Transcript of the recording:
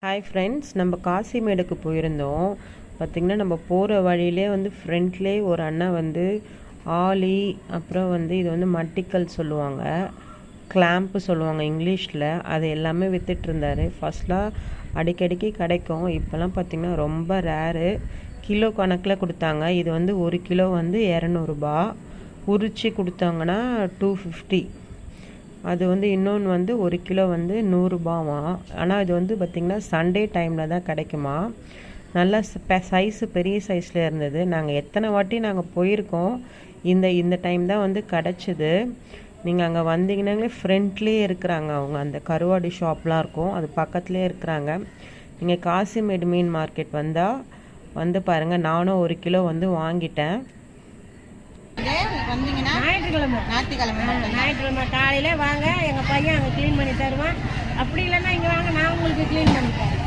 Hi friends, நம்ம காசிமேடுக்கு போயிருந்தோம். பார்த்திங்கன்னா நம்ம போகிற வழியிலே ஃப்ரண்ட்லேயே ஒரு அண்ணன் ஆலி, அப்புறம் இது மட்டிக்கல் சொல்லுவாங்க, கிளாம்ப்பு சொல்லுவாங்க இங்கிலீஷில். அது எல்லாமே விற்றுட்ருந்தார். ஃபஸ்ட்லாம் அடிக்கடிக்கு கிடைக்கும். இப்போல்லாம் பார்த்திங்கன்னா ரொம்ப ரேரு. கிலோ கணக்கில் கொடுத்தாங்க. இது 1 கிலோ 200 ரூபா. உரித்து கொடுத்தாங்கன்னா 250. அது இன்னொன்று 1 கிலோ 100 ரூபாவா. ஆனால் இது பார்த்திங்கன்னா சண்டே டைமில் தான் கிடைக்குமா. நல்ல சைஸு, பெரிய சைஸில் இருந்தது. நாங்கள் எத்தனை வாட்டி போயிருக்கோம். இந்த டைம் தான் கிடச்சிது. நீங்கள் அங்கே வந்தீங்கன்னாங்களே ஃப்ரண்ட்லேயே இருக்கிறாங்க அவங்க. அந்த கருவாடி ஷாப்லாம் இருக்கும், அது பக்கத்துலேயே இருக்கிறாங்க. நீங்கள் காசிமேடு மீன் மார்க்கெட் வந்தால் பாருங்கள். நானும் 1 கிலோ வாங்கிட்டேன். வந்தீங்கன்னா ஞாயிற்றுக்கிழமை காலையில் வாங்க. எங்கள் பையன் அங்கே க்ளீன் பண்ணி தருவான். அப்படி இல்லைன்னா இங்கே வாங்க, நான் உங்களுக்கு க்ளீன் பண்ணி தரேன்.